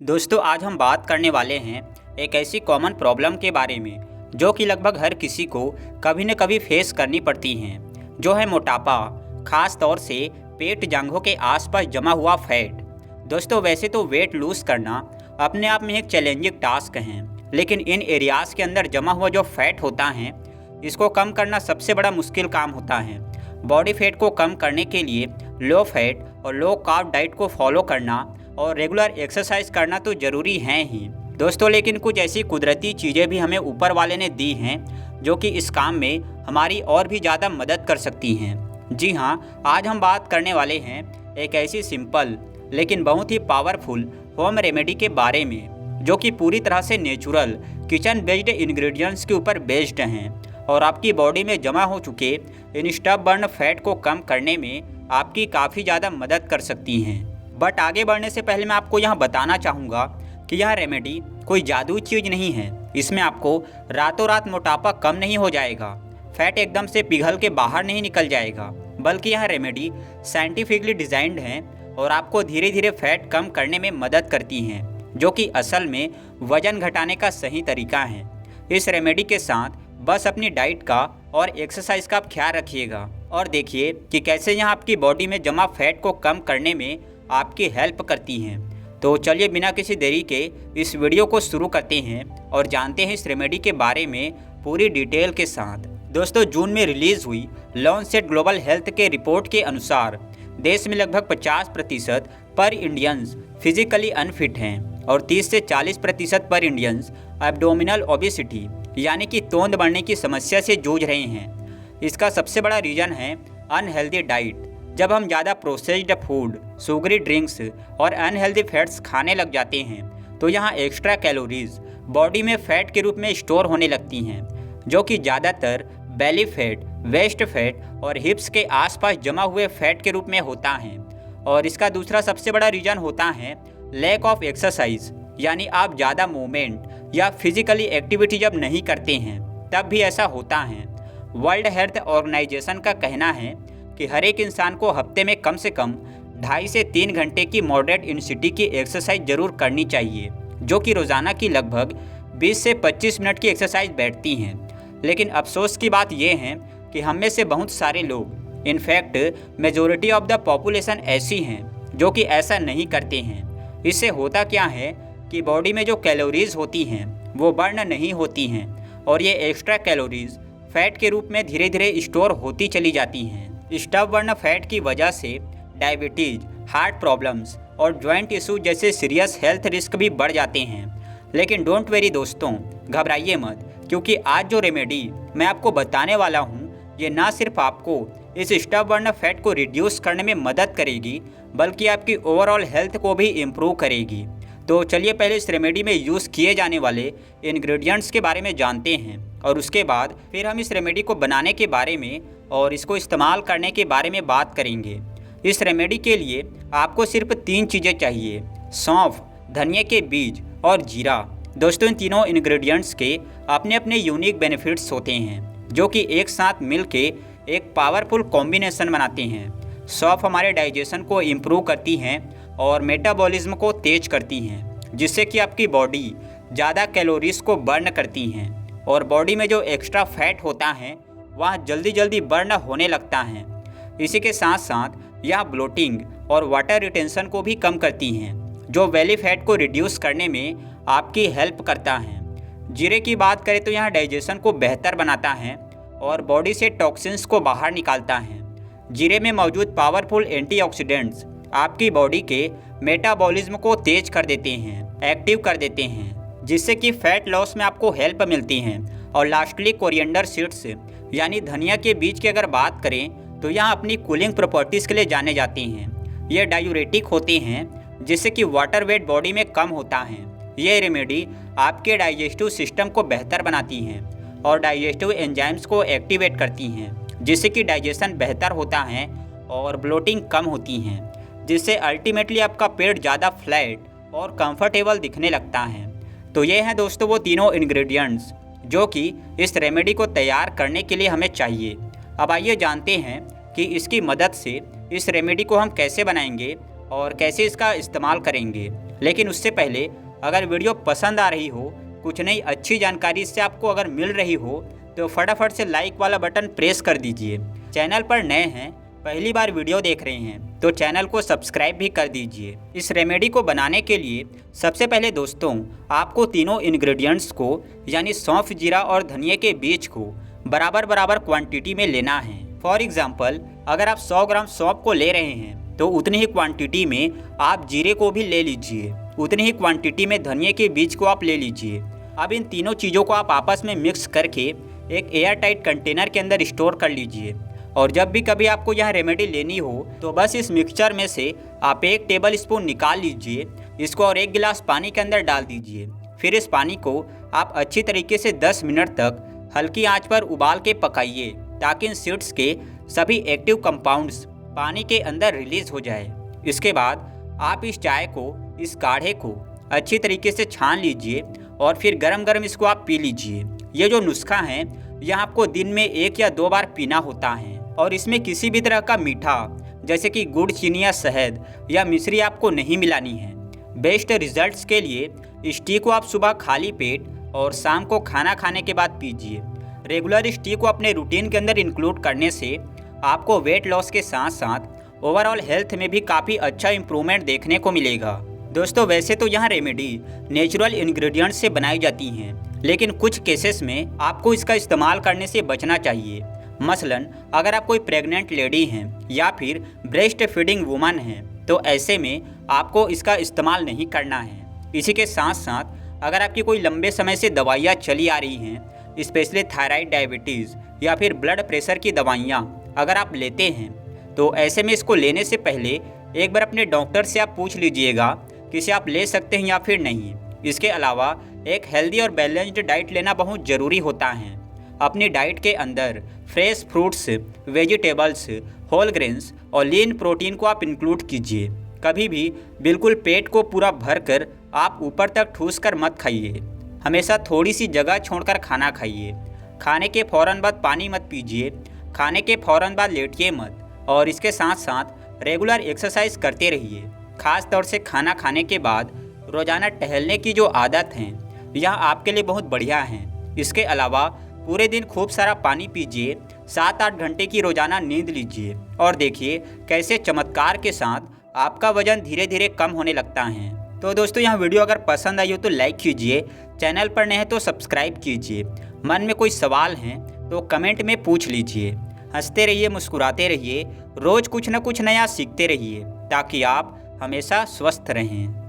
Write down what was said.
दोस्तों आज हम बात करने वाले हैं एक ऐसी कॉमन प्रॉब्लम के बारे में जो कि लगभग हर किसी को कभी न कभी फेस करनी पड़ती हैं, जो है मोटापा, खास तौर से पेट जांघों के आसपास जमा हुआ फैट। दोस्तों वैसे तो वेट लूज़ करना अपने आप में एक चैलेंजिंग टास्क है, लेकिन इन एरियाज़ के अंदर जमा हुआ जो फैट होता है इसको कम करना सबसे बड़ा मुश्किल काम होता है। बॉडी फैट को कम करने के लिए लो फैट और लो कार्ब डाइट को फॉलो करना और रेगुलर एक्सरसाइज करना तो ज़रूरी है ही दोस्तों, लेकिन कुछ ऐसी कुदरती चीज़ें भी हमें ऊपर वाले ने दी हैं जो कि इस काम में हमारी और भी ज़्यादा मदद कर सकती हैं। जी हाँ, आज हम बात करने वाले हैं एक ऐसी सिंपल लेकिन बहुत ही पावरफुल होम रेमेडी के बारे में जो कि पूरी तरह से नेचुरल किचन बेस्ड इंग्रेडिएंट्स के ऊपर बेस्ड हैं और आपकी बॉडी में जमा हो चुके इन स्टबबर्न फैट को कम करने में आपकी काफ़ी ज़्यादा मदद कर सकती हैं। बट आगे बढ़ने से पहले मैं आपको यहाँ बताना चाहूँगा कि यह रेमेडी कोई जादुई चीज़ नहीं है। इसमें आपको रातों रात मोटापा कम नहीं हो जाएगा, फैट एकदम से पिघल के बाहर नहीं निकल जाएगा, बल्कि यह रेमेडी साइंटिफिकली डिज़ाइंड है और आपको धीरे धीरे फैट कम करने में मदद करती हैं, जो कि असल में वज़न घटाने का सही तरीका है। इस रेमेडी के साथ बस अपनी डाइट का और एक्सरसाइज का आप ख्याल रखिएगा और देखिए कि कैसे यहाँ आपकी बॉडी में जमा फैट को कम करने में आपकी हेल्प करती हैं। तो चलिए बिना किसी देरी के इस वीडियो को शुरू करते हैं और जानते हैं इस रेमेडी के बारे में पूरी डिटेल के साथ। दोस्तों जून में रिलीज़ हुई लॉन्सेट ग्लोबल हेल्थ के रिपोर्ट के अनुसार देश में लगभग 50% पर इंडियंस फिजिकली अनफिट हैं और 30 से 40% पर इंडियंस एब्डोमिनल ओबेसिटी यानी कि तोंद बढ़ने की समस्या से जूझ रहे हैं। इसका सबसे बड़ा रीज़न है अनहेल्दी डाइट। जब हम ज़्यादा प्रोसेस्ड फूड, शुगरी ड्रिंक्स और अनहेल्दी फैट्स खाने लग जाते हैं तो यहाँ एक्स्ट्रा कैलोरीज बॉडी में फ़ैट के रूप में स्टोर होने लगती हैं, जो कि ज़्यादातर बेली फैट, वेस्ट फैट और हिप्स के आसपास जमा हुए फैट के रूप में होता है। और इसका दूसरा सबसे बड़ा रीज़न होता है लैक ऑफ एक्सरसाइज, यानी आप ज़्यादा मूवमेंट या फिजिकली एक्टिविटी जब नहीं करते हैं तब भी ऐसा होता है। वर्ल्ड हेल्थ ऑर्गेनाइजेशन का कहना है कि हर एक इंसान को हफ्ते में कम से कम 2.5 से 3 घंटे की मॉडरेट इंटेंसिटी की एक्सरसाइज जरूर करनी चाहिए, जो कि रोज़ाना की लगभग 20 से 25 मिनट की एक्सरसाइज बैठती हैं। लेकिन अफसोस की बात यह है कि हम में से बहुत सारे लोग, in fact majority of the population ऐसी हैं जो कि ऐसा नहीं करते हैं। इससे होता क्या है कि बॉडी में जो कैलोरीज होती हैं वो बर्न नहीं होती हैं और ये एक्स्ट्रा कैलोरीज फैट के रूप में धीरे धीरे स्टोर होती चली जाती हैं। स्टबबर्न फैट की वजह से डायबिटीज़, हार्ट प्रॉब्लम्स और जॉइंट इशू जैसे सीरियस हेल्थ रिस्क भी बढ़ जाते हैं। लेकिन डोंट वेरी दोस्तों, घबराइए मत, क्योंकि आज जो रेमेडी मैं आपको बताने वाला हूँ ये ना सिर्फ आपको इस स्टबबर्न फैट को रिड्यूस करने में मदद करेगी बल्कि आपकी ओवरऑल हेल्थ को भी इम्प्रूव करेगी। तो चलिए पहले इस रेमेडी में यूज़ किए जाने वाले इंग्रेडिएंट्स के बारे में जानते हैं और उसके बाद फिर हम इस रेमेडी को बनाने के बारे में और इसको इस्तेमाल करने के बारे में बात करेंगे। इस रेमेडी के लिए आपको सिर्फ 3 चीज़ें चाहिए: सौंफ, धनिया के बीज और जीरा। दोस्तों इन तीनों इंग्रेडिएंट्स के अपने अपने यूनिक बेनिफिट्स होते हैं जो कि एक साथ मिलके एक पावरफुल कॉम्बिनेशन बनाते हैं। सौंफ हमारे डाइजेशन को इम्प्रूव करती हैं और मेटाबॉलिज्म को तेज करती हैं, जिससे कि आपकी बॉडी ज़्यादा कैलोरीज को बर्न करती हैं और बॉडी में जो एक्स्ट्रा फैट होता है वह जल्दी जल्दी बर्न होने लगता है। इसी के साथ साथ यह ब्लोटिंग और वाटर रिटेंशन को भी कम करती हैं, जो बेली फैट को रिड्यूस करने में आपकी हेल्प करता है। जीरे की बात करें तो यह डाइजेशन को बेहतर बनाता है और बॉडी से टॉक्सिन्स को बाहर निकालता है। जीरे में मौजूद पावरफुल एंटीऑक्सीडेंट्स आपकी बॉडी के मेटाबॉलिज्म को तेज कर देते हैं, एक्टिव कर देते हैं, जिससे कि फैट लॉस में आपको हेल्प मिलती है। और लास्टली कोरिएंडर सीड्स यानी धनिया के बीज की अगर बात करें तो यह अपनी कूलिंग प्रॉपर्टीज़ के लिए जाने जाते हैं। ये डायूरेटिक होते हैं जिससे कि वाटर वेट बॉडी में कम होता है। ये रेमेडी आपके डाइजेस्टिव सिस्टम को बेहतर बनाती हैं और डाइजेस्टिव एंजाइम्स को एक्टिवेट करती हैं, जिससे कि डाइजेशन बेहतर होता है और ब्लोटिंग कम होती हैं, जिससे अल्टीमेटली आपका पेट ज़्यादा फ्लैट और कंफर्टेबल दिखने लगता है। तो ये हैं दोस्तों वो तीनों इंग्रेडिएंट्स जो कि इस रेमेडी को तैयार करने के लिए हमें चाहिए। अब आइए जानते हैं कि इसकी मदद से इस रेमेडी को हम कैसे बनाएंगे और कैसे इसका इस्तेमाल करेंगे। लेकिन उससे पहले अगर वीडियो पसंद आ रही हो, कुछ नई अच्छी जानकारी इससे आपको अगर मिल रही हो, तो फटाफट से लाइक वाला बटन प्रेस कर दीजिए। चैनल पर नए हैं, पहली बार वीडियो देख रहे हैं, तो चैनल को सब्सक्राइब भी कर दीजिए। इस रेमेडी को बनाने के लिए सबसे पहले दोस्तों आपको तीनों इंग्रेडिएंट्स को यानी सौंफ, जीरा और धनिया के बीज को बराबर बराबर क्वांटिटी में लेना है। फॉर एग्जाम्पल, अगर आप 100 ग्राम सौंफ को ले रहे हैं तो उतनी ही क्वांटिटी में आप जीरे को भी ले लीजिए, उतनी ही क्वांटिटी में धनिया के बीज को आप ले लीजिए। अब इन तीनों चीज़ों को आप आपस में मिक्स करके एक एयर टाइट कंटेनर के अंदर स्टोर कर लीजिए। और जब भी कभी आपको यह रेमेडी लेनी हो तो बस इस मिक्सचर में से आप 1 टेबल स्पून निकाल लीजिए, इसको और 1 गिलास पानी के अंदर डाल दीजिए। फिर इस पानी को आप अच्छी तरीके से 10 मिनट तक हल्की आंच पर उबाल के पकाइए, ताकि इन सीड्स के सभी एक्टिव कंपाउंड्स पानी के अंदर रिलीज हो जाए। इसके बाद आप इस चाय को, इस काढ़े को अच्छी तरीके से छान लीजिए और फिर गरम गरम इसको आप पी लीजिए। ये जो नुस्खा है यह आपको दिन में 1 या 2 बार पीना होता है और इसमें किसी भी तरह का मीठा जैसे कि गुड़, चीनी या शहद या मिश्री आपको नहीं मिलानी है। बेस्ट रिजल्ट्स के लिए इस टी को आप सुबह खाली पेट और शाम को खाना खाने के बाद पीजिए। रेगुलर इस टी को अपने रूटीन के अंदर इंक्लूड करने से आपको वेट लॉस के साथ साथ ओवरऑल हेल्थ में भी काफ़ी अच्छा इंप्रूवमेंट देखने को मिलेगा। दोस्तों वैसे तो यहाँ रेमेडी नेचुरल इंग्रेडिएंट्स से बनाई जाती हैं, लेकिन कुछ केसेस में आपको इसका इस्तेमाल करने से बचना चाहिए। मसलन अगर आप कोई प्रेग्नेंट लेडी हैं या फिर ब्रेस्ट फीडिंग वुमन हैं, तो ऐसे में आपको इसका इस्तेमाल नहीं करना है। इसी के साथ साथ अगर आपकी कोई लंबे समय से दवाइयाँ चली आ रही हैं, स्पेशली थायराइड, डायबिटीज़ या फिर ब्लड प्रेशर की दवाइयाँ अगर आप लेते हैं, तो ऐसे में इसको लेने से पहले एक बार अपने डॉक्टर से आप पूछ लीजिएगा कि इसे आप ले सकते हैं या फिर नहीं। इसके अलावा एक हेल्दी और बैलेंस्ड डाइट लेना बहुत ज़रूरी होता है। अपनी डाइट के अंदर fresh fruits, vegetables, whole grains और लीन प्रोटीन को आप इंक्लूड कीजिए। कभी भी बिल्कुल पेट को पूरा भर कर आप ऊपर तक ठूस कर मत खाइए। हमेशा थोड़ी सी जगह छोड़कर खाना खाइए। खाने के फ़ौरन बाद पानी मत पीजिए, खाने के फ़ौरन बाद लेटिए मत, और इसके साथ साथ रेगुलर एक्सरसाइज करते रहिए। ख़ास तौर से खाना खाने के बाद रोज़ाना टहलने की जो आदत है यह आपके लिए बहुत बढ़िया है। इसके अलावा पूरे दिन खूब सारा पानी पीजिए, 7-8 घंटे की रोज़ाना नींद लीजिए और देखिए कैसे चमत्कार के साथ आपका वजन धीरे धीरे कम होने लगता है। तो दोस्तों यह वीडियो अगर पसंद आई हो तो लाइक कीजिए, चैनल पर नए हैं तो सब्सक्राइब कीजिए। मन में कोई सवाल हैं तो कमेंट में पूछ लीजिए। हंसते रहिए, मुस्कुराते रहिए, रोज़ कुछ न कुछ नया सीखते रहिए, ताकि आप हमेशा स्वस्थ रहें।